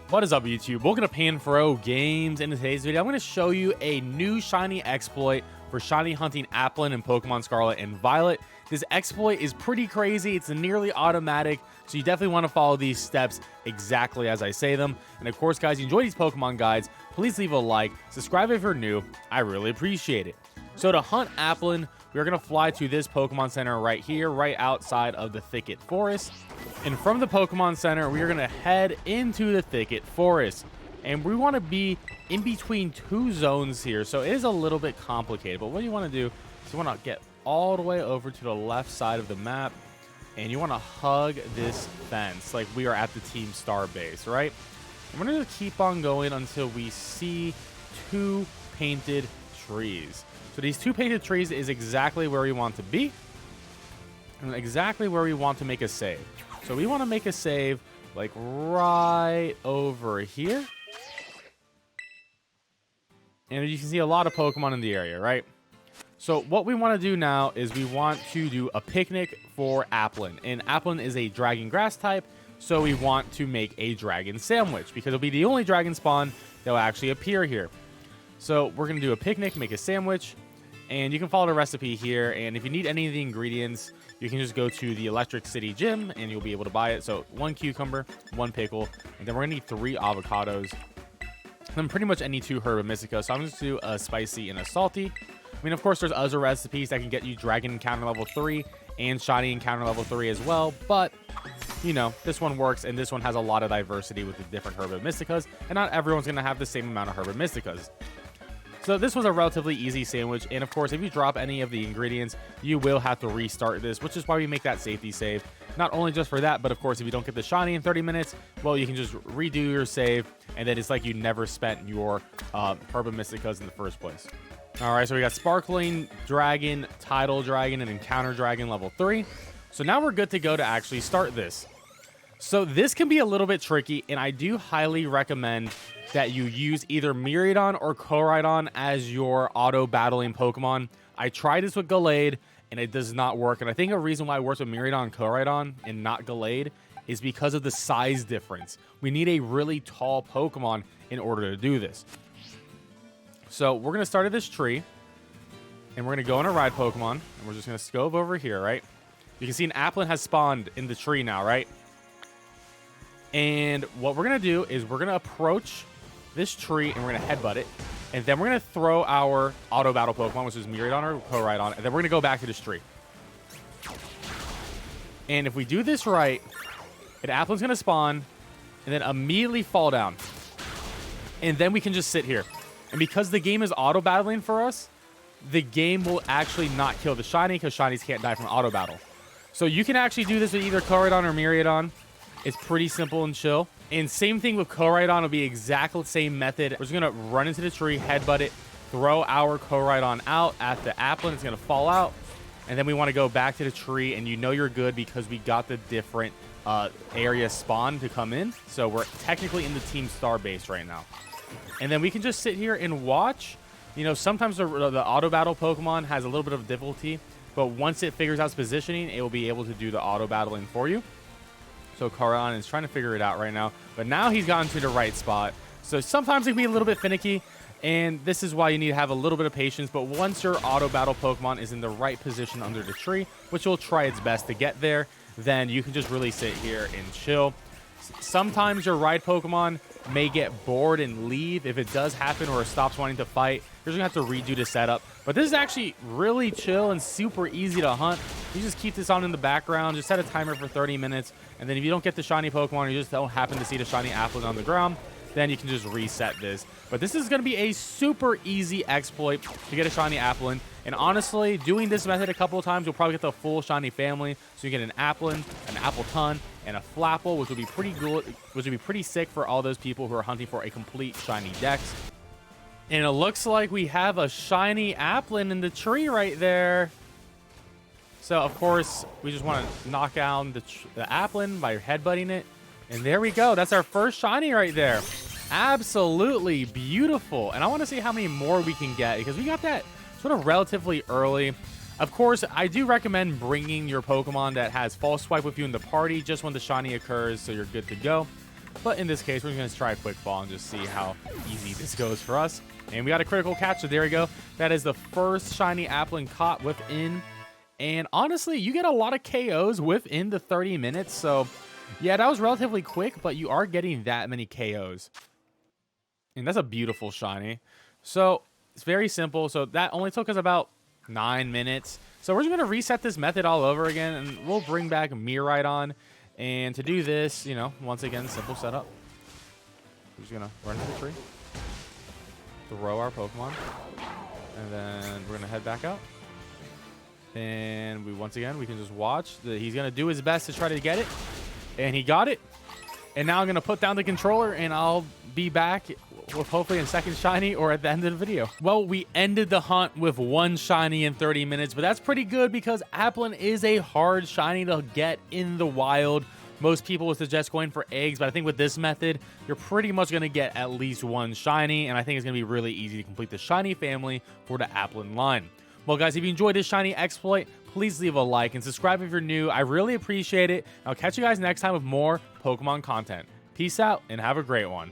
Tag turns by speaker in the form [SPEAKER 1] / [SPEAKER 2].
[SPEAKER 1] What is up, YouTube? Welcome to PanFro Games. In today's video, I'm going to show you a new shiny exploit for shiny hunting Applin in Pokemon Scarlet and Violet. This exploit is pretty crazy. It's nearly automatic, so you definitely want to follow these steps exactly as I say them. And of course, guys, you enjoy these Pokemon guides, please leave a like, subscribe if you're new. I really appreciate it. So to hunt Applin, we're going to fly to this Pokemon Center right here, right outside of the Thicket Forest. And from the Pokemon Center, we are going to head into the Thicket Forest. And we want to be in between two zones here, so it is a little bit complicated. But what you want to do is you want to get all the way over to the left side of the map, and you want to hug this fence like we are at the Team Star base, right? And we're going to keep on going until we see two painted trees. So these two painted trees is exactly where we want to be and exactly where we want to make a save. So we want to make a save like right over here. And you can see a lot of Pokemon in the area, right? So what we want to do now is we want to do a picnic for Applin. And Applin is a dragon grass type, so we want to make a dragon sandwich because it'll be the only dragon spawn that will actually appear here. So we're going to do a picnic, make a sandwich, and you can follow the recipe here. And if you need any of the ingredients, you can just go to the Electric City Gym and you'll be able to buy it. So 1 cucumber, 1 pickle, and then we're going to need 3 avocados. And then pretty much any 2 herb and mystica. So I'm just going to do a spicy and a salty. I mean, of course, there's other recipes that can get you Dragon Encounter level 3 and Shiny Encounter level 3 as well. But, you know, this one works, and this one has a lot of diversity with the different herb and mysticas. And not everyone's going to have the same amount of herb and mysticas. So this was a relatively easy sandwich, and of course, if you drop any of the ingredients, you will have to restart this, which is why we make that safety save. Not only just for that, but of course, if you don't get the shiny in 30 minutes, well, you can just redo your save, and then it's like you never spent your herb and mysticas in the first place. All right, so we got Sparkling Dragon, Tidal Dragon, and Encounter Dragon level 3. So now we're good to go to actually start this. So this can be a little bit tricky, and I do highly recommend that you use either Miraidon or Koraidon as your auto-battling Pokemon. I tried this with Gallade, and it does not work. And I think a reason why it works with Miraidon and Koraidon and not Gallade is because of the size difference. We need a really tall Pokemon in order to do this. So we're going to start at this tree, and we're going to go on a ride Pokemon, and we're just going to scove over here, right? You can see an Applin has spawned in the tree now, right? And what we're going to do is we're going to approach this tree, and we're going to headbutt it. And then we're going to throw our auto battle Pokemon, which is Miraidon or Koraidon, and then we're going to go back to this tree. And if we do this right, an Applin's going to spawn and then immediately fall down. And then we can just sit here. And because the game is auto battling for us, the game will actually not kill the shiny because shinies can't die from auto battle. So you can actually do this with either Koraidon or Miraidon. It's pretty simple and chill. And same thing with Koraidon. It'll be exactly the same method. We're just going to run into the tree, headbutt it, throw our Koraidon out at the Applin. It's going to fall out. And then we want to go back to the tree. And you know you're good because we got the different area spawn to come in. So we're technically in the Team Star base right now. And then we can just sit here and watch. You know, sometimes the auto battle Pokemon has a little bit of difficulty. But once it figures out its positioning, it will be able to do the auto battling for you. So Koraidon is trying to figure it out right now. But now he's gotten to the right spot. So sometimes it can be a little bit finicky. And this is why you need to have a little bit of patience. But once your auto battle Pokemon is in the right position under the tree, which will try its best to get there, then you can just really sit here and chill. Sometimes your ride Pokemon may get bored and leave. If it does happen or it stops wanting to fight, you're just going to have to redo the setup. But this is actually really chill and super easy to hunt. You just keep this on in the background. Just set a timer for 30 minutes. And then if you don't get the shiny Pokemon or you just don't happen to see the shiny Applin on the ground, then you can just reset this. But this is going to be a super easy exploit to get a shiny Applin. And honestly, doing this method a couple of times, you'll probably get the full shiny family. So you get an Applin, an Appleton, and a Flapple, which would be pretty good, which would be pretty sick for all those people who are hunting for a complete shiny dex. And it looks like we have a shiny Applin in the tree right there. So, of course, we just want to knock down the Applin by headbutting it. And there we go. That's our first shiny right there. Absolutely beautiful. And I want to see how many more we can get because we got that sort of relatively early. Of course, I do recommend bringing your Pokemon that has False Swipe with you in the party just when the shiny occurs so you're good to go. But in this case, we're going to try a quick ball and just see how easy this goes for us. And we got a critical catch, so there we go. That is the first Shiny Applin caught within. And honestly, you get a lot of KOs within the 30 minutes. So yeah, that was relatively quick, but you are getting that many KOs. And that's a beautiful shiny. So it's very simple. So that only took us about 9 minutes. So we're just going to reset this method all over again, and we'll bring back Miridon. And to do this, you know, once again, simple setup. We're just going to run into the tree, throw our Pokemon, and then we're going to head back out. And once again, we can just watch. He's going to do his best to try to get it. And he got it. And now I'm going to put down the controller, and I'll be back with hopefully a second shiny or at the end of the video. Well, we ended the hunt with 1 shiny in 30 minutes, but that's pretty good because Applin is a hard shiny to get in the wild. Most people would suggest going for eggs, but I think with this method, you're pretty much going to get at least 1 shiny, and I think it's going to be really easy to complete the shiny family for the Applin line. Well, guys, if you enjoyed this shiny exploit, please leave a like and subscribe if you're new. I really appreciate it. I'll catch you guys next time with more Pokemon content. Peace out and have a great one.